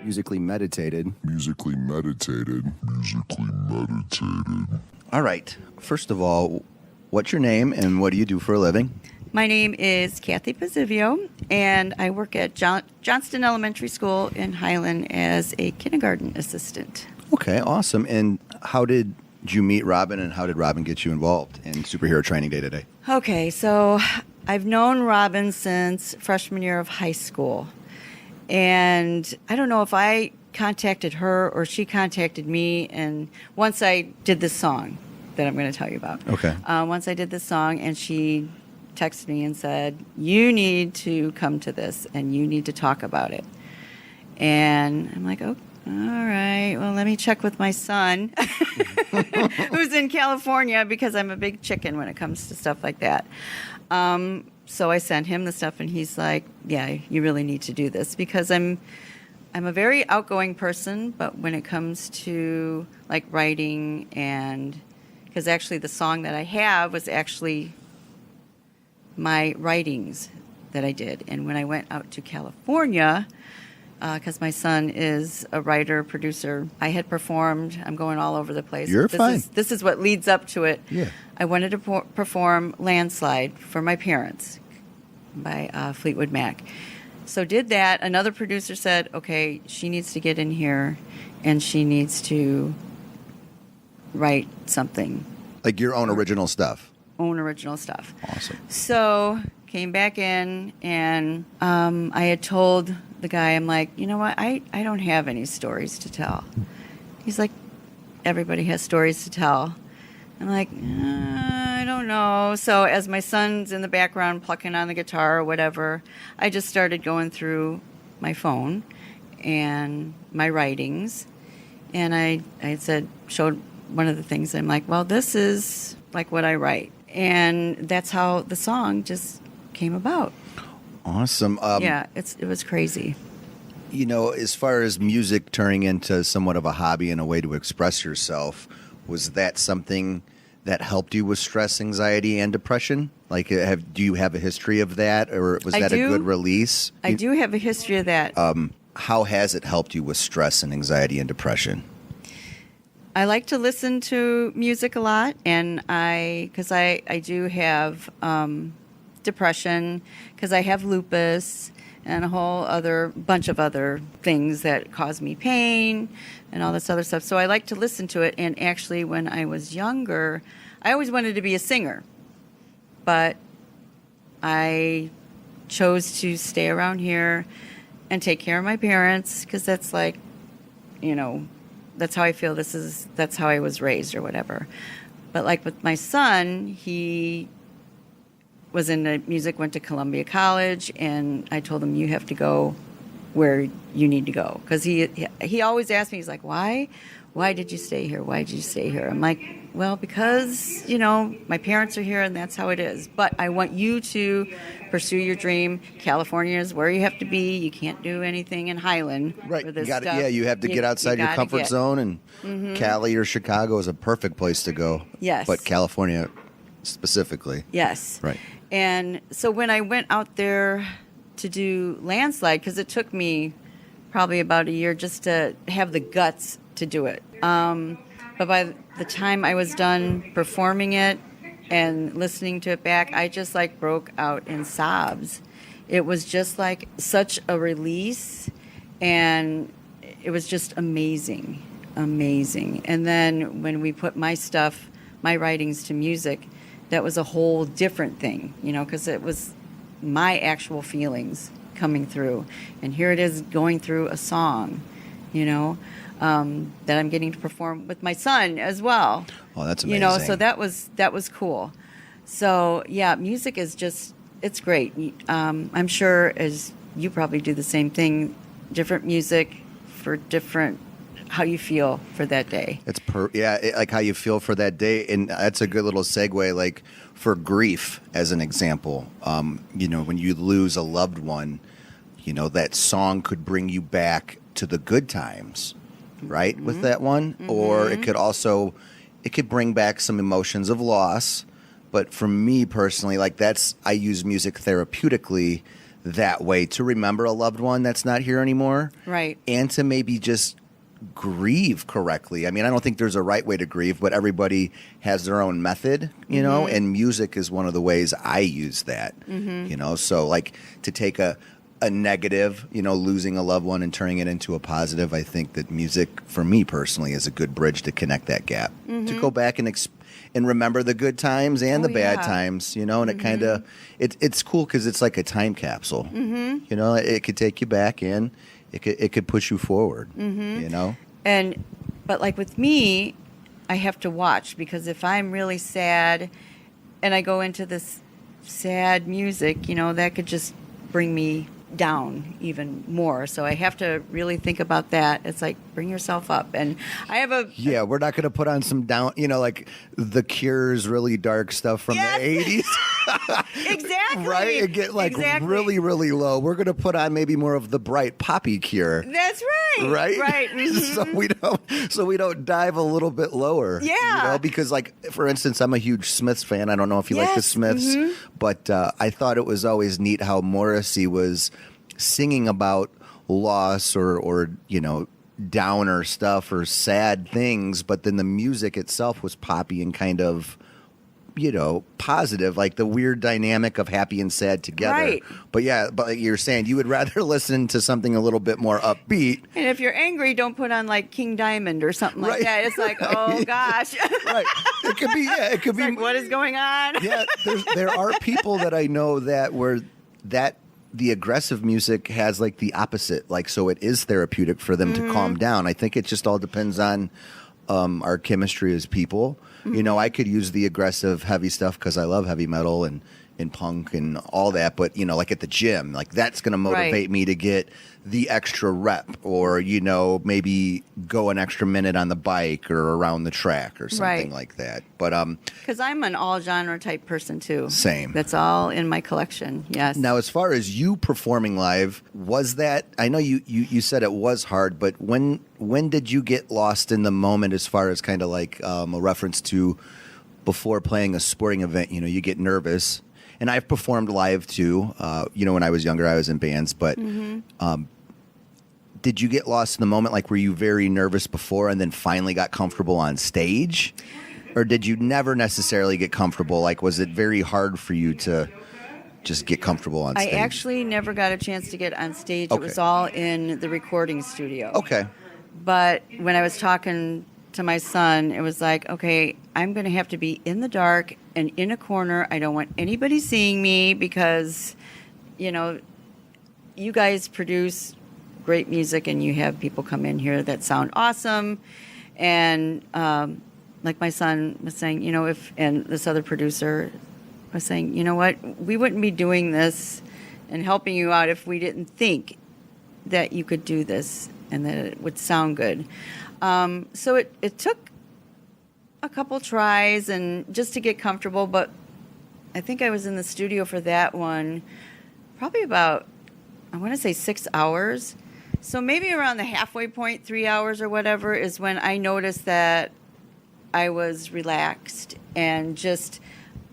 Musically meditated. Musically meditated. Musically meditated. All right. First of all, what's your name and what do you do for a living? My name is Kathy Pozywio, and I work at Johnston Elementary School in Highland as a kindergarten assistant. Okay, awesome. And how did you meet Robin, and how did Robin get you involved in Superhero Training Day today? Okay, so I've known Robin since freshman year of high school. And I don't know if I contacted her or she contacted me. And once I did this song that I'm going to tell you about. Okay. Once I did this song, and she texted me and said, you need to come to this and you need to talk about it. And I'm like, oh, all right. Well, let me check with my son, who's in California, because I'm a big chicken when it comes to stuff like that. So I sent him the stuff, and he's like, yeah, you really need to do this, because I'm a very outgoing person, but when it comes to like writing, and because actually the song that I have was actually my writings that I did. And when I went out to California, because my son is a writer, producer, I had performed. I'm going all over the place. You're fine. This is what leads up to it. Yeah. I wanted to perform Landslide for my parents by Fleetwood Mac. So did that. Another producer said, okay, she needs to get in here and she needs to write something. Like your own original stuff? Own original stuff. Awesome. So came back in, and I had told the guy, I'm like, you know what, I don't have any stories to tell. He's like, everybody has stories to tell. I'm like, I don't know. So as my son's in the background plucking on the guitar or whatever, I just started going through my phone and my writings. And I showed one of the things. I'm like, well, this is like what I write. And that's how the song just came about. Awesome. Yeah, it was crazy. You know, as far as music turning into somewhat of a hobby and a way to express yourself, was that something that helped you with stress, anxiety, and depression? Like, do you have a history of that, or was that a good release? I do have a history of that. How has it helped you with stress and anxiety and depression? I like to listen to music a lot, and because I do have depression, because I have lupus and a whole other bunch of other things that cause me pain and all this other stuff. So I like to listen to it. And actually, when I was younger, I always wanted to be a singer, but I chose to stay around here and take care of my parents, because that's like, you know, that's how I feel. That's how I was raised or whatever. But like with my son, he was into music, went to Columbia College, and I told him, you have to go where you need to go. Because he always asked me, he's like, why did you stay here? Why did you stay here? I'm like, well, because, you know, my parents are here and that's how it is. But I want you to pursue your dream. California is where you have to be. You can't do anything in Highland for this stuff. Yeah, you have to get outside your comfort zone, and Cali or Chicago is a perfect place to go. Yes. But California specifically. Yes. Right. And so when I went out there to do Landslide, because it took me probably about a year just to have the guts to do it. But by the time I was done performing it and listening to it back, I just like broke out in sobs. It was just like such a release, and it was just amazing. And then when we put my stuff, my writings to music, that was a whole different thing, you know, because it was my actual feelings coming through. And here it is going through a song, you know, that I'm getting to perform with my son as well. Oh, that's amazing. You know, so that was cool. So, yeah, music is just, it's great. I'm sure, as you probably do the same thing, different music for different, how you feel for that day. It's like how you feel for that day. And that's a good little segue, like for grief, as an example. You know, when you lose a loved one, you know, that song could bring you back to the good times. right, with that one. Or it could bring back some emotions of loss. But for me personally, like I use music therapeutically that way to remember a loved one that's not here anymore. Right. And to maybe just grieve correctly. I mean, I don't think there's a right way to grieve, but everybody has their own method, you know, and music is one of the ways I use that, you know. So like to take a negative, you know, losing a loved one and turning it into a positive, I think that music for me personally is a good bridge to connect that gap, to go back and remember the good times and the bad times, you know, and it kind of, it's cool because it's like a time capsule, you know, it could take you back and it could push you forward, you know. But like with me, I have to watch, because if I'm really sad and I go into this sad music, you know, that could just bring me down even more. So I have to really think about that. It's like, bring yourself up. And I have yeah, we're not going to put on some down, you know, like The Cure's really dark stuff from the 80s. Exactly. Right? And get like really, really low. We're going to put on maybe more of the bright poppy Cure. That's right. Right? Right. so we don't dive a little bit lower. Yeah. You know, because like, for instance, I'm a huge Smiths fan. I don't know if you like the Smiths, but I thought it was always neat how Morrissey was singing about loss or you know, downer stuff or sad things, but then the music itself was poppy and kind of, you know, positive, like the weird dynamic of happy and sad together. Right. But yeah, but like you're saying, you would rather listen to something a little bit more upbeat. And if you're angry, don't put on like King Diamond or something like that. It's like, oh gosh. Right. It could be, yeah, it could be. Like, what is going on? Yeah, there are people that I know that where that the aggressive music has like the opposite, like, so it is therapeutic for them to calm down. I think it just all depends on our chemistry as people. You know, I could use the aggressive heavy stuff because I love heavy metal and punk and all that, but you know, like at the gym, like that's going to motivate me to get the extra rep, or you know, maybe go an extra minute on the bike or around the track or something like that. But because I'm an all genre type person too. Same. That's all in my collection. Yes. Now, as far as you performing live, was that, I know you said it was hard, but when did you get lost in the moment, as far as kind of like a reference to before playing a sporting event? You know, you get nervous. And I've performed live too. You know, when I was younger, I was in bands. But did you get lost in the moment? Like, were you very nervous before and then finally got comfortable on stage? Or did you never necessarily get comfortable? Like, was it very hard for you to just get comfortable on stage? I actually never got a chance to get on stage. It was all in the recording studio. Okay. But when I was talking to my son, it was like, okay, I'm going to have to be in the dark and in a corner. I don't want anybody seeing me because, you know, you guys produce great music and you have people come in here that sound awesome. And like my son was saying, you know, and this other producer was saying, you know what, we wouldn't be doing this and helping you out if we didn't think that you could do this and that it would sound good. So it took a couple tries and just to get comfortable, but I think I was in the studio for that one probably about, I want to say 6 hours. So maybe around the halfway point, 3 hours or whatever, is when I noticed that I was relaxed and just,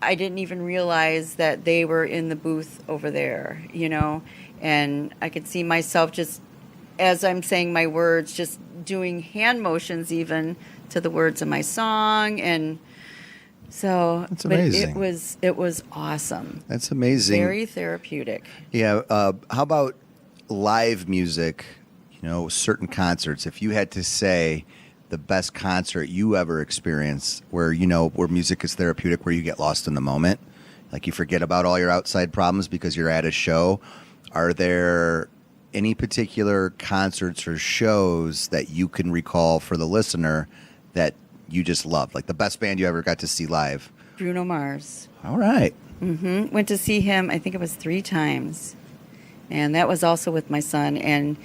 I didn't even realize that they were in the booth over there, you know, and I could see myself just, as I'm saying my words, just doing hand motions even to the words of my song. And so that's amazing. But it was awesome. That's amazing. Very therapeutic. Yeah. How about live music, you know, certain concerts? If you had to say the best concert you ever experienced where, you know, where music is therapeutic, where you get lost in the moment, like you forget about all your outside problems because you're at a show, are there any particular concerts or shows that you can recall for the listener that you just loved, like the best band you ever got to see live? Bruno Mars. All right. Went to see him, I think it was 3 times. And that was also with my son. And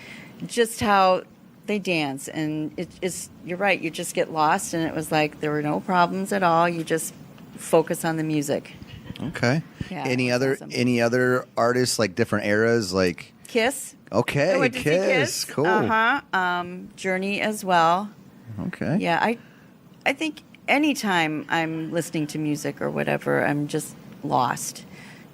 just how they dance. And it's, you're right, you just get lost. And it was like there were no problems at all. You just focus on the music. Okay. Yeah, Any other awesome. Any other artists, like different eras, like Kiss. Okay, I went to see Kiss. Cool. Journey as well. Okay. Yeah, I think anytime I'm listening to music or whatever, I'm just lost.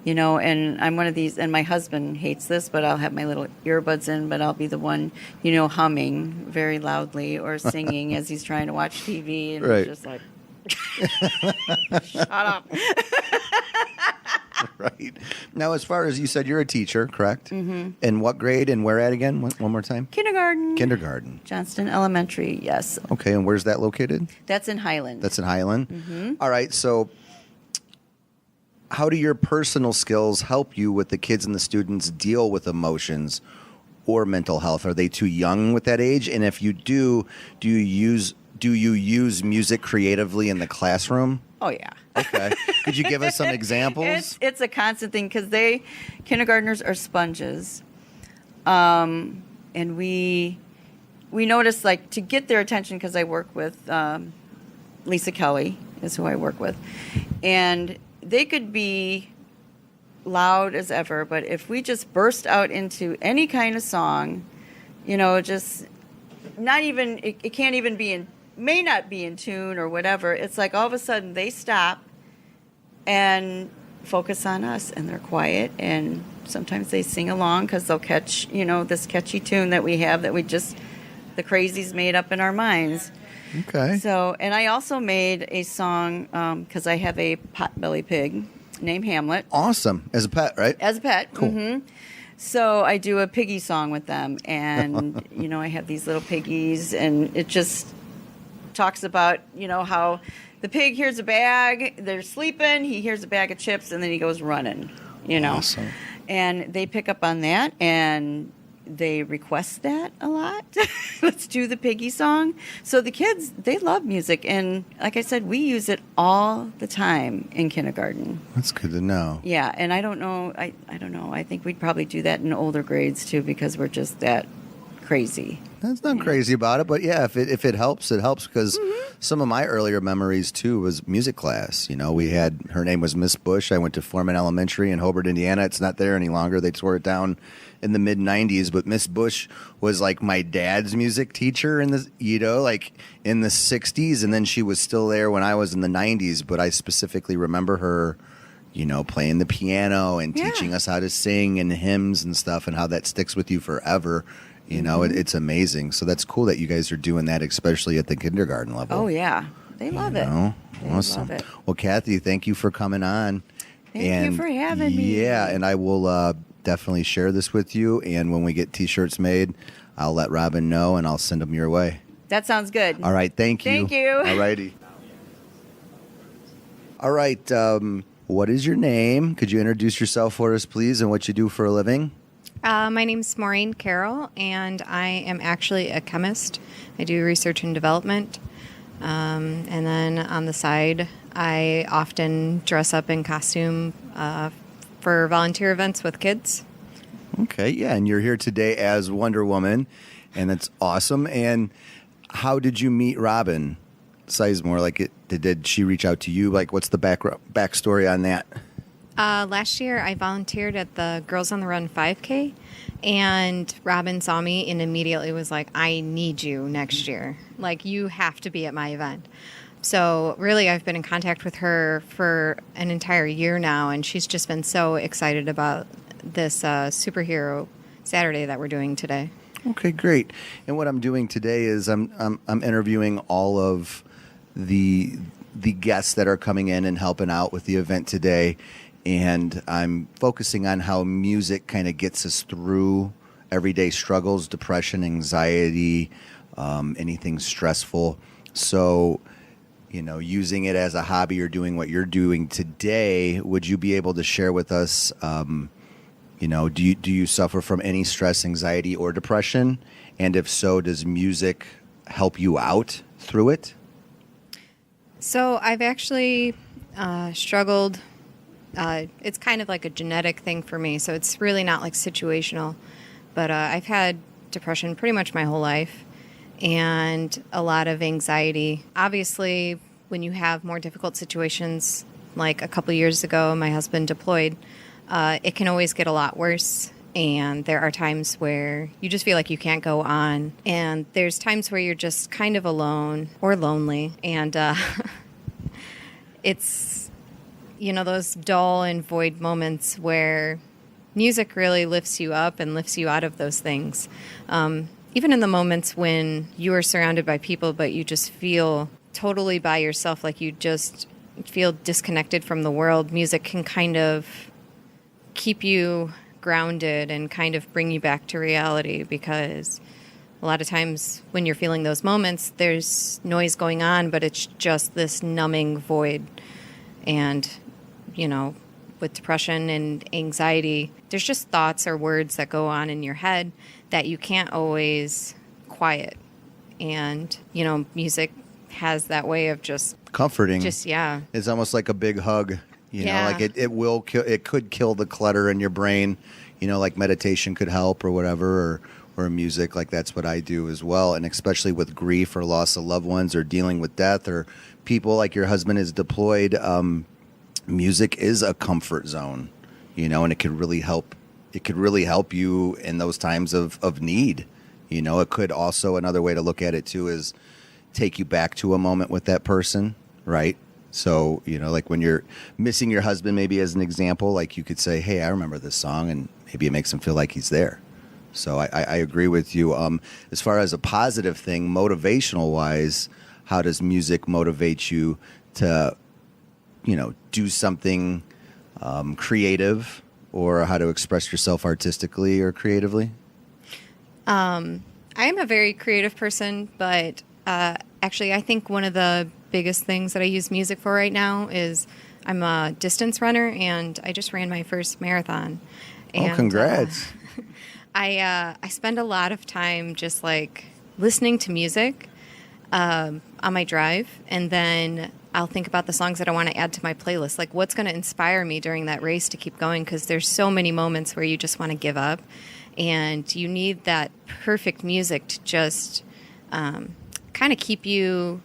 And I'm one of these, and my husband hates this, but I'll have my little earbuds in, but I'll be the one, humming very loudly or singing as he's trying to watch TV, and Right. it's just like, shut up. Right. Now, as far as you said, you're a teacher, correct? Mm-hmm. In what grade and where at again? One more time. Kindergarten. Kindergarten. Johnston Elementary, yes. Okay, and where's that located? That's in Highland. That's in Highland? Mm-hmm. All right, so how do your personal skills help you with the kids and the students deal with emotions or mental health? Are they too young with that age? And if you do you use music creatively in the classroom? Oh, yeah. Okay. Could you give us some examples? It's a constant thing because kindergartners are sponges. And we notice, like, to get their attention, because I work with Lisa Kelly is who I work with. And they could be loud as ever, but if we just burst out into any kind of song, just not even, it can't even be in, may not be in tune or whatever. It's like all of a sudden they stop and focus on us, and they're quiet, and sometimes they sing along because they'll catch, this catchy tune that we have that the crazies made up in our minds. Okay. So, and I also made a song because I have a potbelly pig named Hamlet. Awesome. As a pet, right? As a pet. Cool. Mm-hmm. So I do a piggy song with them, and I have these little piggies, and it just talks about how the pig hears a bag, they're sleeping, he hears a bag of chips, and then he goes running. Awesome. And they pick up on that, and they request that a lot. Let's do the piggy song. So the kids, they love music. And like I said, we use it all the time in kindergarten. That's good to know. Yeah. And I don't know. I don't know. I think we'd probably do that in older grades too, because we're just that crazy. That's not crazy about it, but yeah, if it helps, it helps, because some of my earlier memories too was music class. Her name was Miss Bush. I went to Foreman Elementary in Hobart, Indiana. It's not there any longer. They tore it down in the mid 90s, but Miss Bush was like my dad's music teacher in the, like in the 60s. And then she was still there when I was in the 90s, but I specifically remember her, playing the piano and teaching us how to sing and hymns and stuff, and how that sticks with you forever. It's amazing. So that's cool that you guys are doing that, especially at the kindergarten level. Oh, yeah. They love it. They Awesome. love it. Well, Kathy, thank you for coming on. Thank you for having me. Yeah, and I will definitely share this with you. And when we get T-shirts made, I'll let Robin know, and I'll send them your way. That sounds good. All right. Thank you. Thank you. All righty. All right. What is your name? Could you introduce yourself for us, please, and what you do for a living? My name's Maureen Carroll, and I am actually a chemist. I do research and development. And then on the side, I often dress up in costume for volunteer events with kids. Okay, yeah, and you're here today as Wonder Woman, and that's awesome. And how did you meet Robin Sizemore? Like, did she reach out to you? Like, what's the backstory on that? Last year, I volunteered at the Girls on the Run 5K, and Robin saw me and immediately was like, I need you next year. Like, you have to be at my event. So really, I've been in contact with her for an entire year now, and she's just been so excited about this superhero Saturday that we're doing today. Okay, great. And what I'm doing today is I'm interviewing all of the guests that are coming in and helping out with the event today. And I'm focusing on how music kind of gets us through everyday struggles, depression, anxiety, anything stressful. So, using it as a hobby or doing what you're doing today, would you be able to share with us, do you suffer from any stress, anxiety, or depression? And if so, does music help you out through it? So I've actually struggled. It's kind of like a genetic thing for me, so it's really not like situational. But I've had depression pretty much my whole life and a lot of anxiety. Obviously, when you have more difficult situations, like a couple years ago, my husband deployed, it can always get a lot worse. And there are times where you just feel like you can't go on. And there's times where you're just kind of alone or lonely. And it's, those dull and void moments where music really lifts you up and lifts you out of those things. Even in the moments when you are surrounded by people, but you just feel totally by yourself, like you just feel disconnected from the world, music can kind of keep you grounded and kind of bring you back to reality, because a lot of times when you're feeling those moments, there's noise going on, but it's just this numbing void. And, with depression and anxiety, there's just thoughts or words that go on in your head that you can't always quiet. And, music has that way of just comforting. Yeah. It's almost like a big hug. Yeah. Like it could kill the clutter in your brain. Like meditation could help or whatever, or music. Like that's what I do as well. And especially with grief or loss of loved ones or dealing with death or people like your husband is deployed. Music is a comfort zone, and it could really help. It could really help you in those times of need. It could also, another way to look at it too is take you back to a moment with that person, right? So, like when you're missing your husband, maybe as an example, like you could say, hey, I remember this song, and maybe it makes him feel like he's there. So I agree with you. As far as a positive thing, motivational wise, how does music motivate you to, do something creative, or how to express yourself artistically or creatively? I am a very creative person, but actually I think one of the biggest things that I use music for right now is I'm a distance runner, and I just ran my first marathon. And, Congrats. I spend a lot of time just like listening to music on my drive, and then I'll think about the songs that I want to add to my playlist, like what's going to inspire me during that race to keep going, because there's so many moments where you just want to give up, and you need that perfect music to just kind of keep you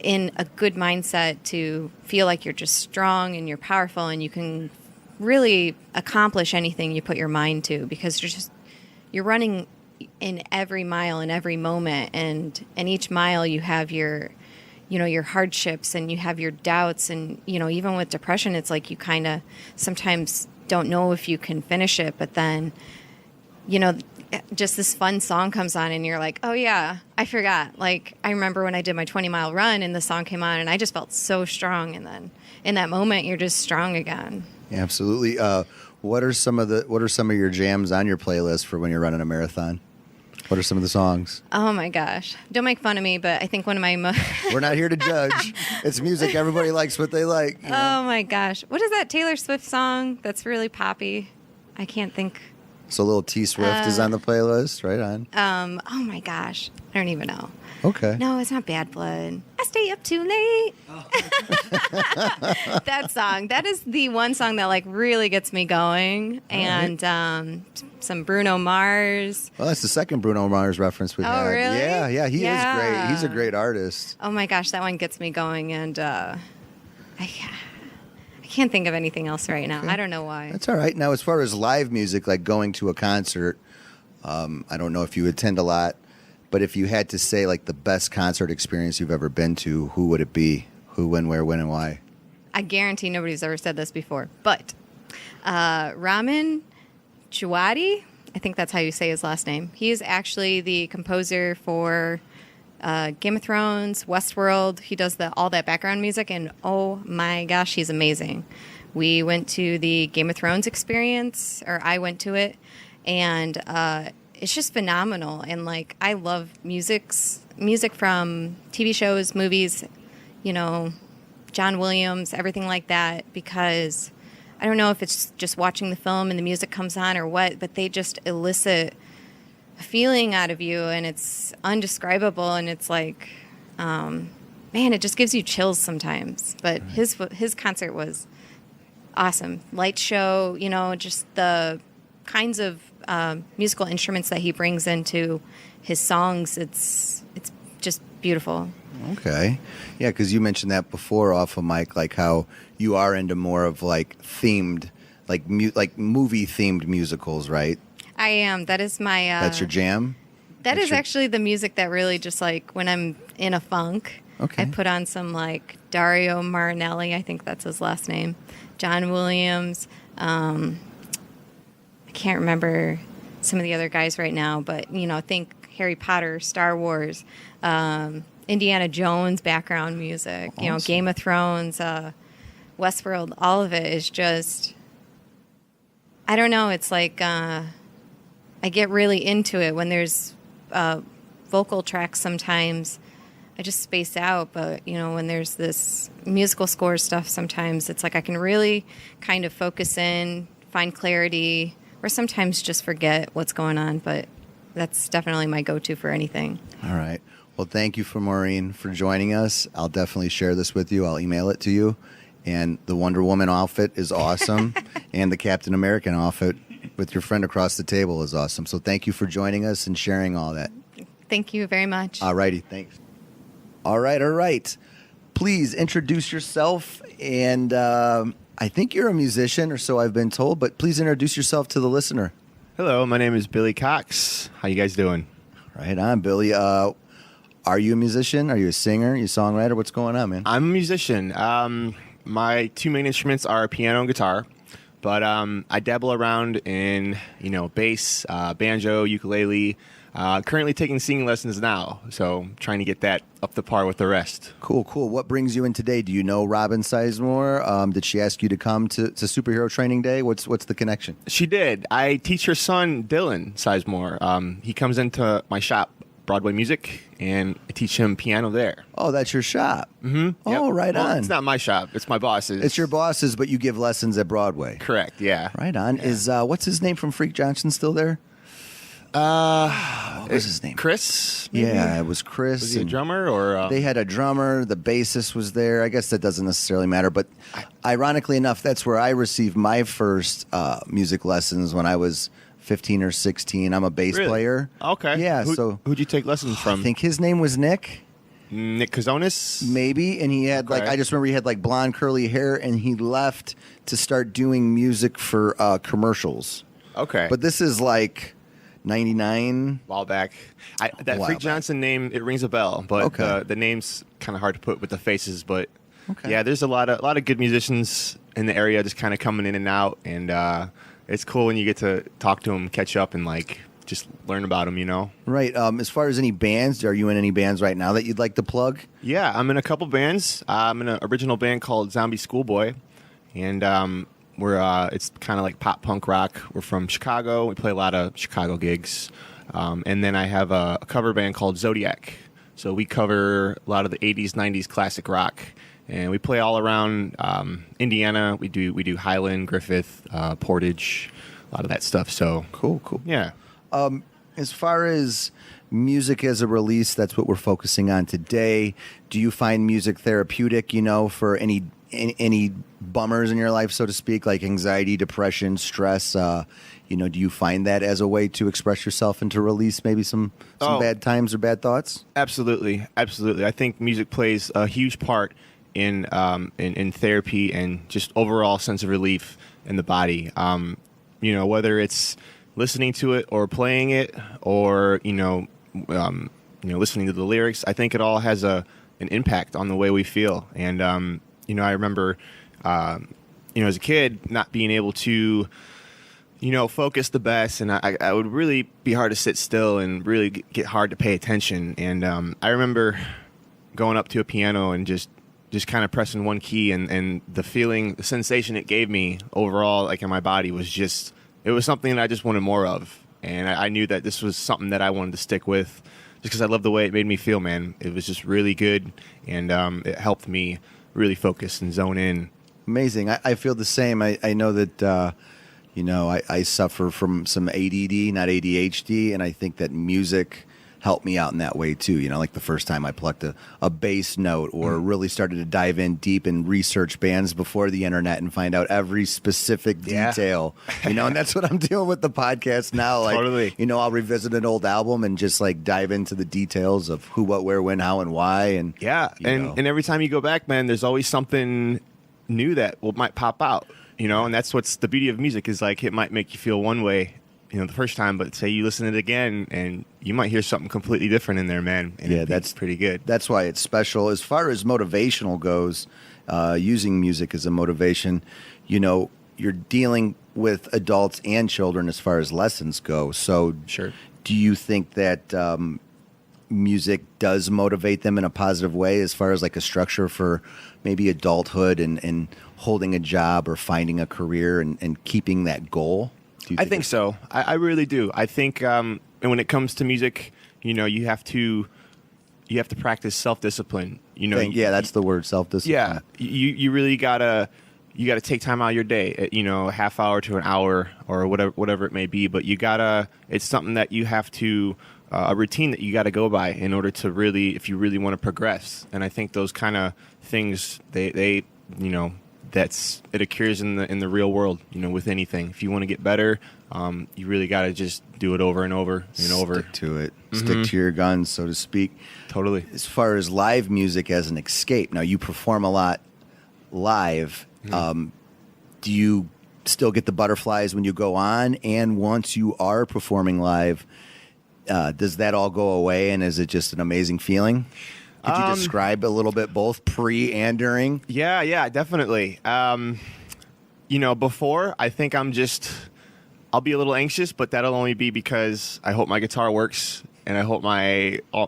in a good mindset, to feel like you're just strong and you're powerful and you can really accomplish anything you put your mind to, because you're running in every mile, in every moment, and each mile you have your hardships and you have your doubts, and even with depression, it's like you kind of sometimes don't know if you can finish it, but then just this fun song comes on and you're like, oh yeah, I forgot. Like I remember when I did my 20-mile run and the song came on and I just felt so strong, and then in that moment you're just strong again. Yeah, absolutely. What are some of your jams on your playlist for when you're running a marathon? What are some of the songs? Oh my gosh. Don't make fun of me, but I think one of my We're not here to judge. It's music. Everybody likes what they like. Oh my gosh. What is that Taylor Swift song that's really poppy? I can't think. So little T Swift is on the playlist, right on. Oh my gosh. I don't even know. Okay. No, it's not Bad Blood. I stay up too late. That song. That is the one song that like really gets me going. And some Bruno Mars. Well, that's the second Bruno Mars reference we've had. Oh, really? Yeah, he Yeah. is great. He's a great artist. Oh my gosh, that one gets me going, and I can't think of anything else right now. I don't know why. That's all right. Now, as far as live music, like going to a concert, I don't know if you attend a lot, but if you had to say like the best concert experience you've ever been to, who would it be? Who, when, where, when, and why? I guarantee nobody's ever said this before, but Ramin Djawadi, I think that's how you say his last name. He is actually the composer for Game of Thrones, Westworld. He does all that background music, and oh my gosh, he's amazing. We went to the Game of Thrones experience, or I went to it, and it's just phenomenal. And like, I love music from TV shows, movies, John Williams, everything like that, because I don't know if it's just watching the film and the music comes on or what, but they just elicit a feeling out of you, and it's undescribable, and it's like, man, it just gives you chills sometimes. But his concert was awesome. Light show, just the kinds of musical instruments that he brings into his songs. It's just beautiful. Okay. Yeah, because you mentioned that before off of mic, like how you are into more of like themed, like movie themed musicals, right? I am. That is my. That's your jam. That That's is your- actually the music that really just like when I'm in a funk. Okay. I put on some like Dario Marinelli. I think that's his last name. John Williams. I can't remember some of the other guys right now, but think Harry Potter, Star Wars, Indiana Jones background music. Awesome. Game of Thrones, Westworld. All of it is just. I don't know. It's like I get really into it when there's vocal tracks. Sometimes I just space out, but when there's this musical score stuff, sometimes it's like I can really kind of focus in, find clarity, or sometimes just forget what's going on. But that's definitely my go-to for anything. All right. Well, thank you Maureen for joining us. I'll definitely share this with you. I'll email it to you. And the Wonder Woman outfit is awesome. And the Captain American outfit with your friend across the table is awesome. So thank you for joining us and sharing all that. Thank you very much. All righty. Thanks. All right. Please introduce yourself. And I think you're a musician, or so I've been told, but please introduce yourself to the listener. Hello, my name is Billy Cox. How you guys doing? Right on, Billy. Are you a musician? Are you a singer? Are you a songwriter? What's going on, man? I'm a musician. My two main instruments are piano and guitar, but I dabble around in bass, banjo, ukulele. Currently taking singing lessons now, so trying to get that up to par with the rest. Cool. What brings you in today? Do you know Robin Sizemore? Did she ask you to come to Superhero Training Day? What's the connection? She did. I teach her son, Dylan Sizemore. He comes into my shop, Broadway Music, and I teach him piano there. Oh, that's your shop. Mm-hmm. Oh, Yep. right Well, on. It's not my shop. It's my boss's. It's your boss's, but you give lessons at Broadway. Correct, yeah. Right on. Yeah. Is what's his name from Freak Johnson still there? What was his name? Chris? Maybe? Yeah, it was Chris. Was he a and drummer or? They had a drummer. The bassist was there. I guess that doesn't necessarily matter. But ironically enough, that's where I received my first music lessons when I was 15 or 16. I'm a bass Really? player. Okay. Yeah. Who'd you take lessons I from? think his name was Nick. Nick Kazonis? Maybe, and he had Okay. I just remember he had like blonde curly hair, and he left to start doing music for commercials. Okay. But this is like 99. While back. That While Freak back. Johnson name, it rings a bell, but Okay. the name's kind of hard to put with the faces. But Okay. yeah, there's a lot of good musicians in the area just kind of coming in and out, and it's cool when you get to talk to them, catch up, and just learn about them. Right. As far as any bands, are you in any bands right now that you'd like to plug? Yeah, I'm in a couple bands. I'm in an original band called Zombie Schoolboy, and we're it's kind of like pop punk rock. We're from Chicago. We play a lot of Chicago gigs, and then I have a cover band called Zodiac. So we cover a lot of the 80s, 90s classic rock, and we play all around Indiana. We do Highland, Griffith, Portage, a lot of that stuff. So Cool. yeah. As far as music as a release, that's what we're focusing on today. Do you find music therapeutic, for any bummers in your life, so to speak, like anxiety, depression, stress? Do you find that as a way to express yourself and to release maybe some bad times or bad thoughts? Absolutely. I think music plays a huge part in therapy and just overall sense of relief in the body. Whether it's listening to it or playing it or listening to the lyrics, I think it all has an impact on the way we feel. And I remember as a kid not being able to focus the best, and I would really be hard to sit still and really get hard to pay attention. And I remember going up to a piano and just kind of pressing one key, and the feeling, the sensation it gave me overall, like in my body, was just, it was something that I just wanted more of. And I knew that this was something that I wanted to stick with just because I loved the way it made me feel, man. It was just really good, and it helped me really focus and zone in. Amazing. I feel the same. I know that, I suffer from some ADD, not ADHD, and I think that music helped me out in that way too. Like the first time I plucked a bass note or really started to dive in deep and research bands before the internet and find out every specific detail, and that's what I'm doing with the podcast now. Like, Totally. I'll revisit an old album and just dive into the details of who, what, where, when, how, and why. And Yeah, and every time you go back, man, there's always something new that might pop out. you know, and that's what's the beauty of music is like it might make you feel one way, you know, the first time, but say you listen to it again and you might hear something completely different in there, man. And Yeah, that's pretty good. That's why it's special. As far as motivational goes, using music as a motivation, you know, you're dealing with adults and children as far as lessons go. So Sure. do you think that music does motivate them in a positive way as far as like a structure for maybe adulthood and holding a job or finding a career and keeping that goal? Do you I think so. I really do. I think and when it comes to music, you know, you have to practice self-discipline. You know, Yeah, that's the word, self-discipline. yeah, you really gotta take time out of your day, you know, a half hour to an hour or whatever it may be. But it's something that you have to a routine that you got to go by in order to really, if you really want to progress. And I think those kind of things, they you know, it occurs in the real world, you know, with anything. If you want to get better, you really got to just do it over and over and over. Stick to it. Stick to your guns, so to speak. Totally. As far as live music as an escape, now you perform a lot live. Do you still get the butterflies when you go on? And once you are performing live, does that all go away? And is it just an amazing feeling? Could you describe a little bit both pre and during? Yeah, definitely. You know, before, I think I'll be a little anxious, but that'll only be because I hope my guitar works and I hope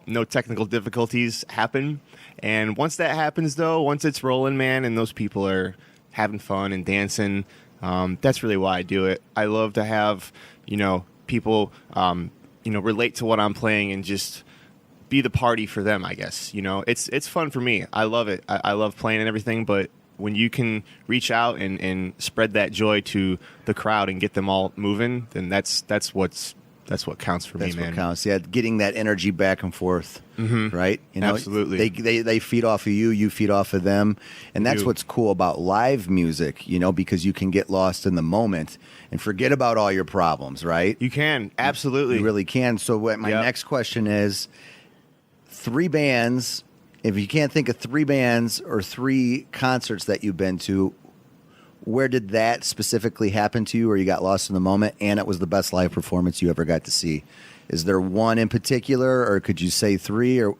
no technical difficulties happen. And once that happens, though, once it's rolling, man, and those people are having fun and dancing, that's really why I do it. I love to have, you know, people, you know, relate to what I'm playing and just be the party for them, I guess. You know, it's fun for me. I love it. I love playing and everything, but when you can reach out and spread that joy to the crowd and get them all moving, then that's what counts for me, man. That's what counts. Yeah, getting that energy back and forth, right? You know, Absolutely. They feed off of you, you feed off of them, and that's what's cool about live music. You know, because you can get lost in the moment and forget about all your problems, right? You can, absolutely. You really can. So what my next question is, 3 bands. If you can't think of 3 bands or 3 concerts that you've been to, where did that specifically happen to you, or you got lost in the moment, and it was the best live performance you ever got to see? Is there one in particular, or could you say 3, or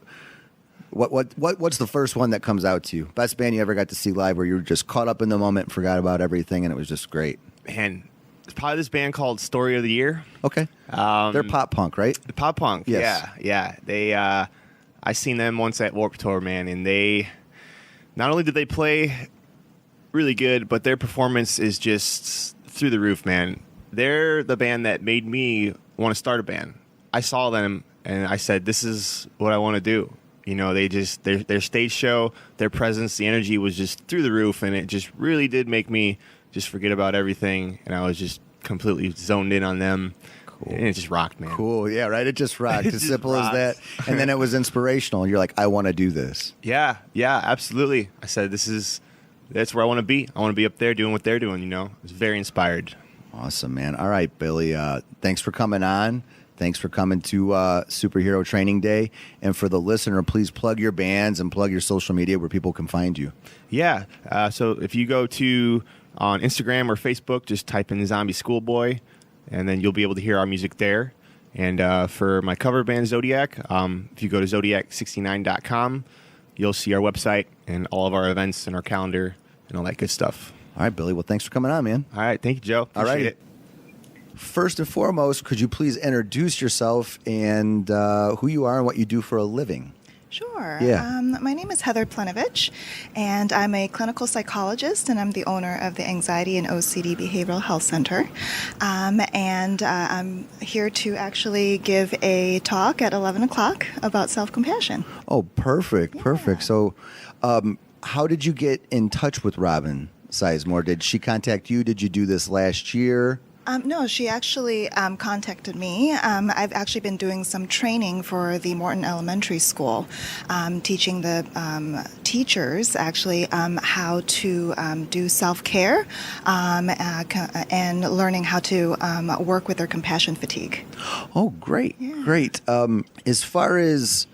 what's the first one that comes out to you? Best band you ever got to see live, where you were just caught up in the moment, and forgot about everything, and it was just great. Man, it's probably this band called Story of the Year. Okay, they're pop punk, right? The pop punk. Yes. Yeah. They I seen them once at Warped Tour, man, and they not only did they play really good, but their performance is just through the roof, man. They're the band that made me want to start a band. I saw them and I said, this is what I want to do. You know, their stage show, their presence, the energy was just through the roof, and it just really did make me just forget about everything, and I was just completely zoned in on them. Cool. And it just rocked, man. Cool, yeah, right? It just rocked. It as just simple rocks. as that. And then it was inspirational. You're like, I want to do this. Yeah, absolutely. I said, that's where I want to be. I want to be up there doing what they're doing, you know. I was very inspired. Awesome, man. All right, Billy, thanks for coming on. Thanks for coming to Superhero Training Day. And for the listener, please plug your bands and plug your social media where people can find you. Yeah, so if you go on Instagram or Facebook, just type in Zombie Schoolboy, and then you'll be able to hear our music there. And for my cover band, Zodiac, if you go to zodiac69.com, you'll see our website and all of our events and our calendar and all that good stuff. All right, Billy. Well, thanks for coming on, man. All right. Thank you, Joe. All Appreciate right. it. First and foremost, could you please introduce yourself and who you are and what you do for a living? Sure. Yeah. My name is Heather Plinovich, and I'm a clinical psychologist, and I'm the owner of the Anxiety and OCD Behavioral Health Center. And I'm here to actually give a talk at 11 o'clock about self-compassion. Oh, perfect. Yeah. Perfect. So how did you get in touch with Robin Sizemore? Did she contact you? Did you do this last year? No, she actually contacted me. I've actually been doing some training for the Morton Elementary School, teaching the teachers actually how to do self-care and learning how to work with their compassion fatigue. Oh, great. Yeah. Great. As far as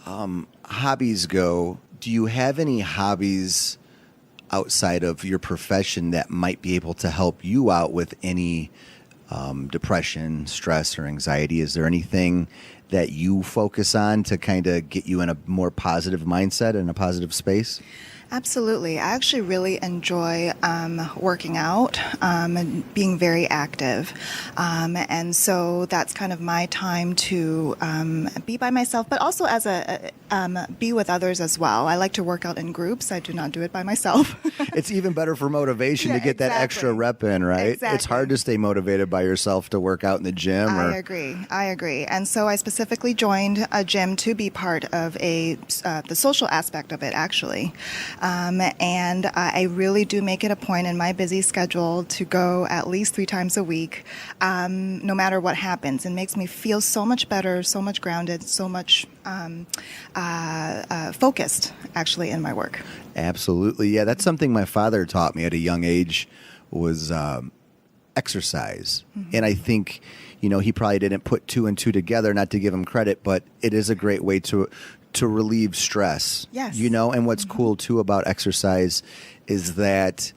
hobbies go, do you have any hobbies outside of your profession that might be able to help you out with any depression, stress, or anxiety? Is there anything that you focus on to kind of get you in a more positive mindset and a positive space? Absolutely. I actually really enjoy working out and being very active. And so that's kind of my time to be by myself, but also as be with others as well. I like to work out in groups. I do not do it by myself. It's even better for motivation to get that extra rep in, right? Exactly. It's hard to stay motivated by yourself to work out in the gym. I agree. And so I specifically joined a gym to be part of the social aspect of it, actually. And I really do make it a point in my busy schedule to go at least 3 times a week, no matter what happens. It makes me feel so much better, so much grounded, so much focused, actually, in my work. Absolutely. Yeah, that's something my father taught me at a young age was exercise. Mm-hmm. And I think, he probably didn't put 2 and 2 together, not to give him credit, but it is a great way to relieve stress. Yes. And what's cool too about exercise is that,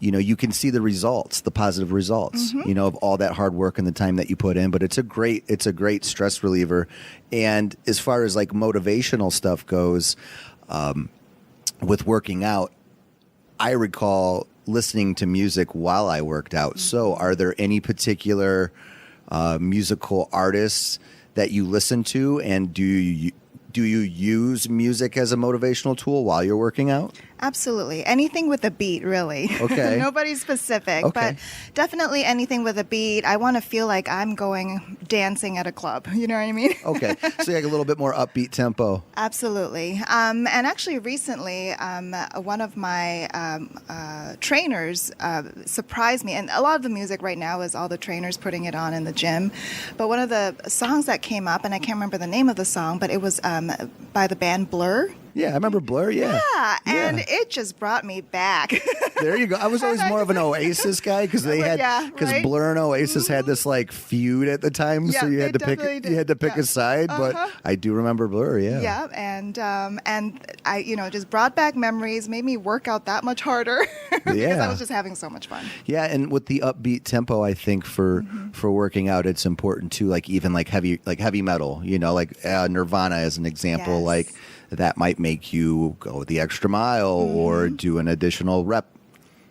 you can see the results, the positive results, of all that hard work and the time that you put in, but it's a great stress reliever. And as far as like motivational stuff goes, with working out, I recall listening to music while I worked out. So are there any particular musical artists that you listen to, and do you use music as a motivational tool while you're working out? Absolutely. Anything with a beat, really. Okay. Nobody's specific, okay. But definitely anything with a beat. I want to feel like I'm going dancing at a club. You know what I mean? Okay. So like a little bit more upbeat tempo. Absolutely. And actually recently, one of my trainers surprised me. And a lot of the music right now is all the trainers putting it on in the gym. But one of the songs that came up, and I can't remember the name of the song, but it was by the band Blur. Yeah, I remember Blur, yeah. And it just brought me back. There you go. I was always more of an Oasis guy because right? Blur and Oasis had this like feud at the time, so you had to pick a side. But I do remember Blur, yeah. Yeah, and I just brought back memories, made me work out that much harder because I was just having so much fun. Yeah, and with the upbeat tempo, I think for working out, it's important too. Like even like heavy metal, like Nirvana as an example, Yes. like. That might make you go the extra mile or do an additional rep.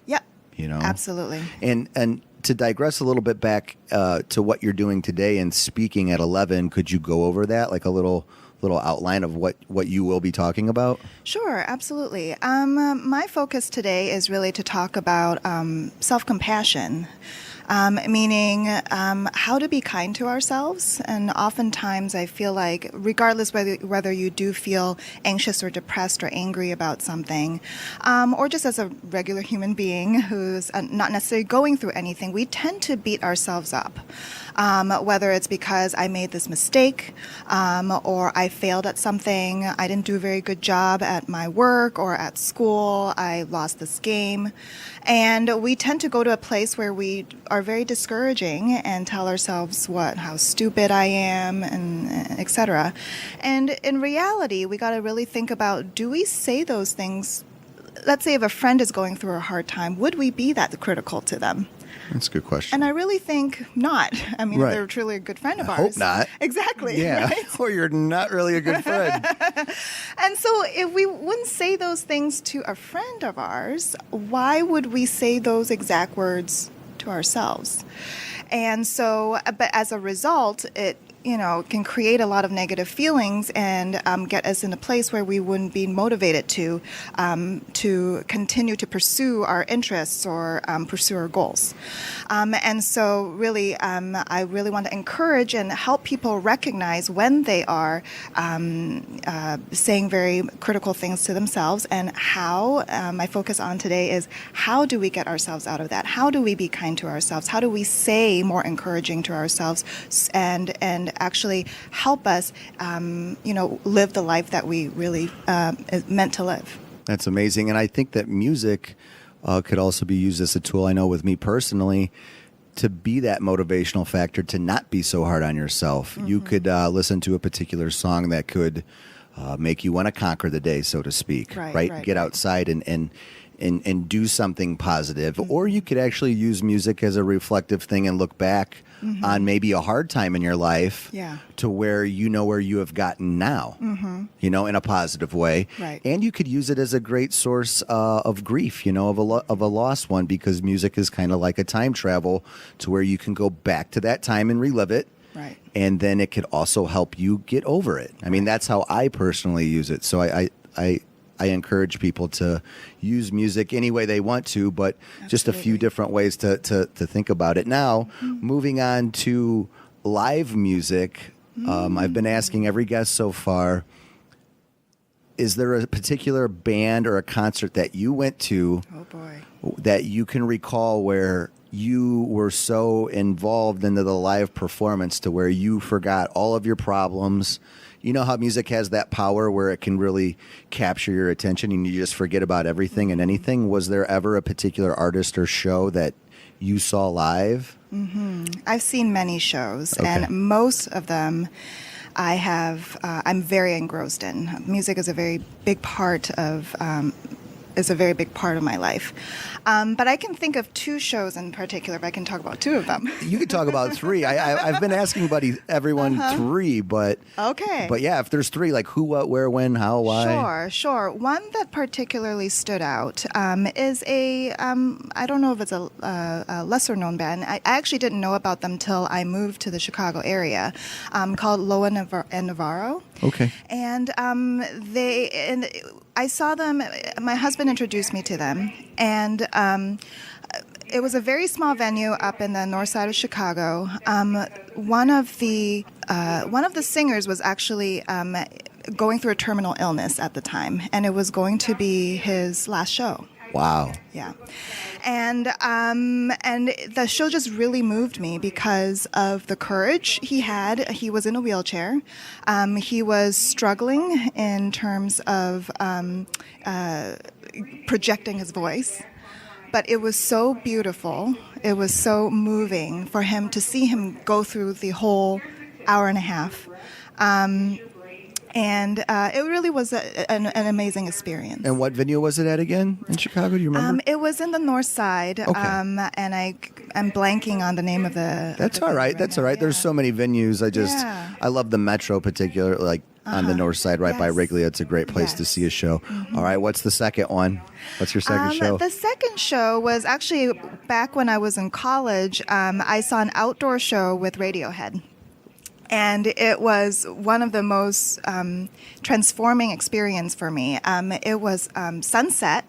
Yep. Absolutely. And to digress a little bit back to what you're doing today and speaking at 11, could you go over that, like a little outline of what you will be talking about? Sure, absolutely. My focus today is really to talk about self-compassion. Meaning how to be kind to ourselves. And oftentimes I feel like regardless whether you do feel anxious or depressed or angry about something, or just as a regular human being who's not necessarily going through anything, we tend to beat ourselves up. Whether it's because I made this mistake or I failed at something, I didn't do a very good job at my work or at school, I lost this game. And we tend to go to a place where we are very discouraging and tell ourselves how stupid I am, and et cetera. And in reality, we got to really think about, do we say those things? Let's say if a friend is going through a hard time, would we be that critical to them? That's a good question. And I really think not. I mean, right. If they're truly a good friend of ours. Hope not. Exactly. Yeah. Right? Or you're not really a good friend. And so if we wouldn't say those things to a friend of ours, why would we say those exact words to ourselves? And so, but as a result, it can create a lot of negative feelings and get us in a place where we wouldn't be motivated to continue to pursue our interests or pursue our goals. And so really, I really want to encourage and help people recognize when they are saying very critical things to themselves, and how my focus on today is how do we get ourselves out of that? How do we be kind to ourselves? How do we say more encouraging to ourselves and actually help us, live the life that we really is meant to live. That's amazing. And I think that music could also be used as a tool. I know with me personally, to be that motivational factor, to not be so hard on yourself. Mm-hmm. You could listen to a particular song that could make you want to conquer the day, so to speak. Right, Get outside and do something positive. Or you could actually use music as a reflective thing and look back on maybe a hard time in your life to where you know where you have gotten now, in a positive way. Right. And you could use it as a great source of grief, of a lost one, because music is kind of like a time travel to where you can go back to that time and relive it. Right. And then it could also help you get over it. I mean, that's how I personally use it. So I encourage people to use music any way they want to, but just a few different ways to think about it. Now, moving on to live music, I've been asking every guest so far, is there a particular band or a concert that you went to that you can recall where you were so involved into the live performance to where you forgot all of your problems? You know how music has that power where it can really capture your attention and you just forget about everything and anything? Was there ever a particular artist or show that you saw live? I've seen many shows, and most of them I'm very engrossed in. Music is a very big part of my life. But I can think of two shows in particular, if I can talk about two of them. You could talk about three. I've been asking everyone three, but But yeah, if there's three, like who, what, where, when, how, why? Sure. One that particularly stood out is I don't know if it's a lesser known band. I actually didn't know about them till I moved to the Chicago area, called Loa and Navarro. Okay. And I saw them. My husband introduced me to them, and it was a very small venue up in the north side of Chicago. One of the singers was actually going through a terminal illness at the time, and it was going to be his last show. Wow. Yeah. And the show just really moved me because of the courage he had. He was in a wheelchair. He was struggling in terms of projecting his voice. But it was so beautiful. It was so moving for him to see him go through the whole hour and a half. And it really was an amazing experience. And what venue was it at again in Chicago? Do you remember? It was in the north side, Okay. and I'm blanking on the name of the. That's all right. That's all right. There's so many venues. I love the Metro particular, like on the north side, right by Wrigley. It's a great place to see a show. All right. What's the second one? What's your second show? The second show was actually back when I was in college. I saw an outdoor show with Radiohead. And it was one of the most transforming experience for me. It was sunset,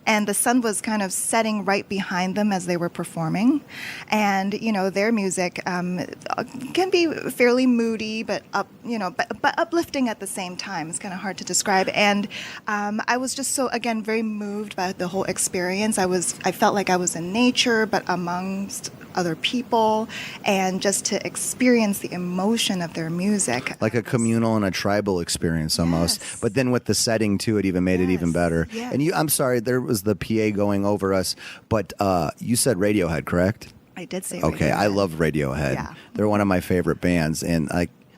and the sun was kind of setting right behind them as they were performing. And their music can be fairly moody, but but uplifting at the same time. It's kind of hard to describe. And I was just very moved by the whole experience. I felt like I was in nature, but amongst other people, and just to experience the emotion of their music. Like a communal and a tribal experience almost. Yes. But then with the setting too, it even made it even better. Yes. And I'm sorry, there was the PA going over us, but you said Radiohead, correct? I did say Okay, Radiohead. I love Radiohead. Yeah. They're one of my favorite bands, and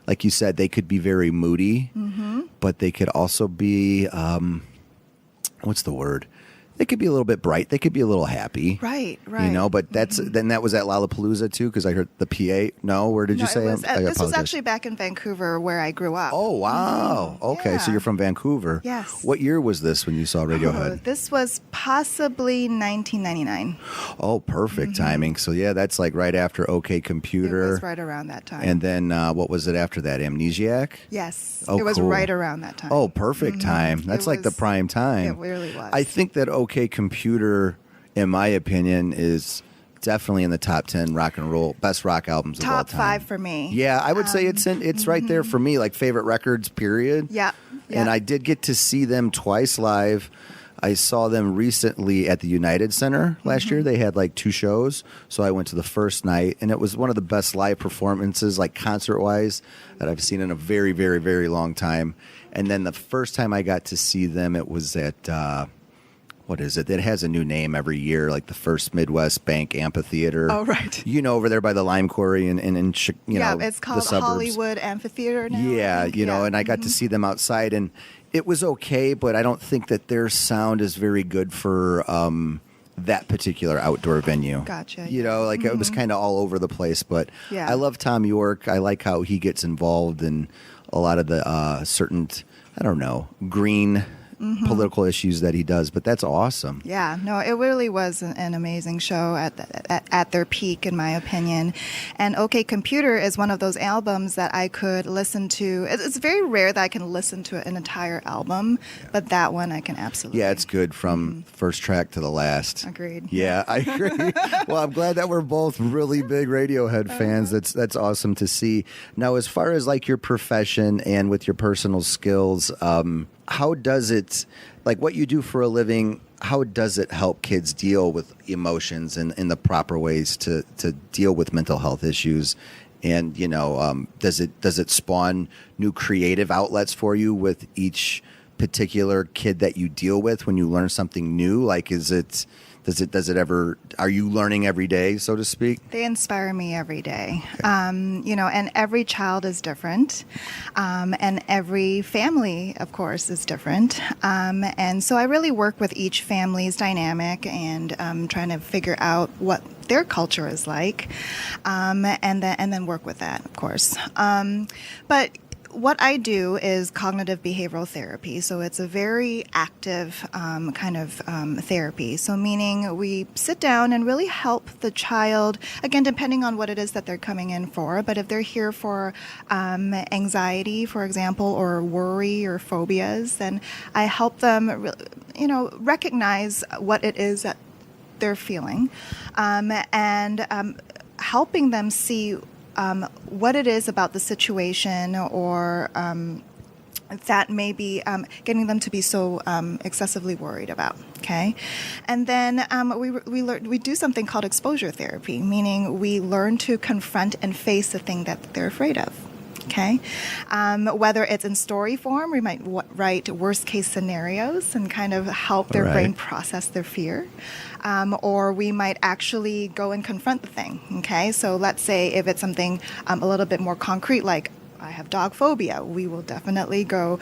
like you said, they could be very moody, but they could also be what's the word? They could be a little bit bright. They could be a little happy. Right. But then that was at Lollapalooza too, because I heard the PA. No, where did you say? This was apologize. actually back in Vancouver, where I grew up. Oh, wow. Okay, so Yeah. you're from Vancouver. Yes. What year was this when you saw Radiohead? This was possibly 1999. Oh, perfect timing. So yeah, that's like right after OK Computer. It was right around that time. And then what was it after that? Amnesiac? Yes, Oh, it was cool. right around that time. Oh, perfect time. That's like the was- prime time. It really was. I think that OK Computer, in my opinion, is definitely in the top 10 rock and roll best rock albums of all Top time. 5 for me. Yeah, I would say it's right there for me, like favorite records, period. Yeah. And I did get to see them twice live. I saw them recently at the United Center last year. They had like 2 shows. So I went to the first night, and it was one of the best live performances, like concert-wise, that I've seen in a very, very, very long time. And then the first time I got to see them, it was at what is it? It has a new name every year, like the First Midwest Bank Amphitheater. Oh, right. You know, over there by the Lime Quarry and Yeah, it's the called suburbs. Hollywood Amphitheater now. I Yeah, think. and I got to see them outside, and it was okay, but I don't think that their sound is very good for that particular outdoor venue. Gotcha. It was kind of all over the place, but Yeah. I love Tom York. I like how he gets involved in a lot of the certain, I don't know, green political issues that he does, but that's awesome. Yeah, no, it really was an amazing show at their peak, in my opinion. And OK Computer is one of those albums that I could listen to. It's very rare that I can listen to an entire album, but that one I can absolutely. Yeah, it's good from first track to the last. Agreed. Yeah, I agree. Well, I'm glad that we're both really big Radiohead fans. That's awesome to see. Now, as far as like your profession and with your personal skills, how does it, like what you do for a living, how does it help kids deal with emotions and in the proper ways to deal with mental health issues? And, does it spawn new creative outlets for you with each particular kid that you deal with when you learn something new? Like, does it ever, are you learning every day, so to speak? They inspire me every day. Okay. And every child is different. And every family, of course, is different. And so I really work with each family's dynamic and trying to figure out what their culture is like, and then work with that, of course. But what I do is cognitive behavioral therapy. So it's a very active kind of therapy. So meaning we sit down and really help the child, again, depending on what it is that they're coming in for. But if they're here for anxiety, for example, or worry or phobias, then I help them, recognize what it is that they're feeling, and helping them see what it is about the situation or that may be getting them to be so excessively worried about. Okay, and then we do something called exposure therapy, meaning we learn to confront and face the thing that they're afraid of. Okay, whether it's in story form, we might write worst case scenarios and kind of help their brain process their fear. Or we might actually go and confront the thing. Okay, so let's say if it's something a little bit more concrete, like I have dog phobia, we will definitely go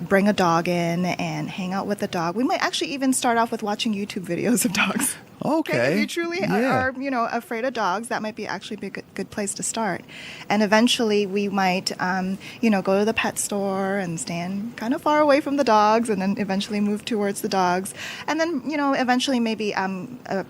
bring a dog in and hang out with the dog. We might actually even start off with watching YouTube videos of dogs. Okay. If you truly are, afraid of dogs, that might be actually be a good place to start. And eventually we might, go to the pet store and stand kind of far away from the dogs and then eventually move towards the dogs. And then, eventually maybe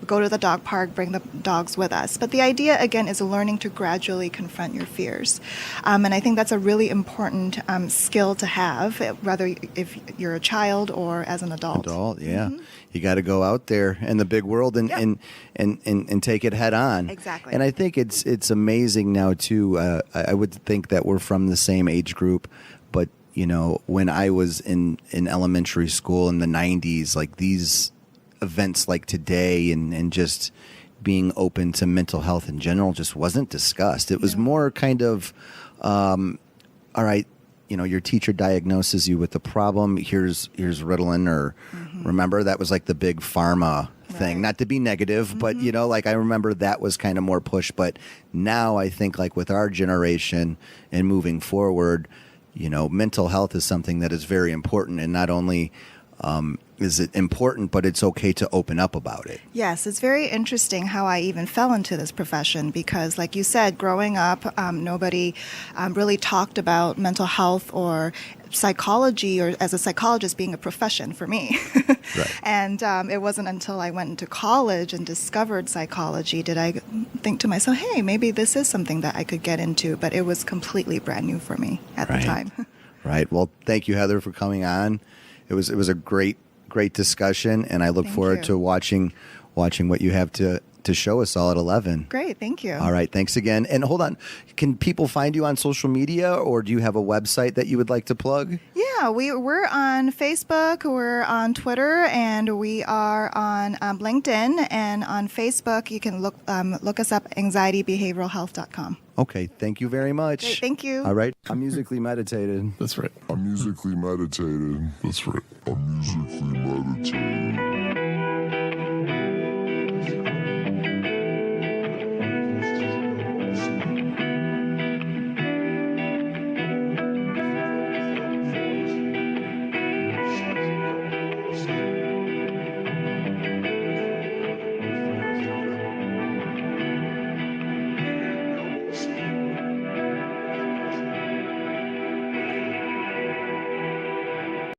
go to the dog park, bring the dogs with us. But the idea, again, is learning to gradually confront your fears. And I think that's a really important skill to have, whether if you're a child or as an adult. Yeah. Mm-hmm. You got to go out there in the big world and take it head on. Exactly. And I think it's amazing now too. I would think that we're from the same age group, but when I was in elementary school in the 90s, like these events like today and just being open to mental health in general just wasn't discussed. It was more kind of, all right, your teacher diagnoses you with a problem. Here's Ritalin, or remember that was like the big pharma thing. Not to be negative, but I remember that was kind of more push. But now I think like with our generation and moving forward, mental health is something that is very important, and not only is it important, but it's okay to open up about it. Yes, it's very interesting how I even fell into this profession because, like you said, growing up, nobody really talked about mental health or psychology or as a psychologist being a profession for me. Right. And it wasn't until I went into college and discovered psychology did I think to myself, hey, maybe this is something that I could get into, but it was completely brand new for me at the time. Right. Well, thank you, Heather, for coming on. It was a great discussion, and I look forward to watching what you have to show us all at 11. Great, thank you. All right, thanks again. And hold on, can people find you on social media, or do you have a website that you would like to plug? Yeah, Yeah, we're on Facebook, we're on Twitter, and we are on LinkedIn. And on Facebook, you can look us up, anxietybehavioralhealth.com. Okay, thank you very much. Great, thank you. All right. I'm musically meditated. That's right. I'm musically meditated. That's right. I'm musically meditated.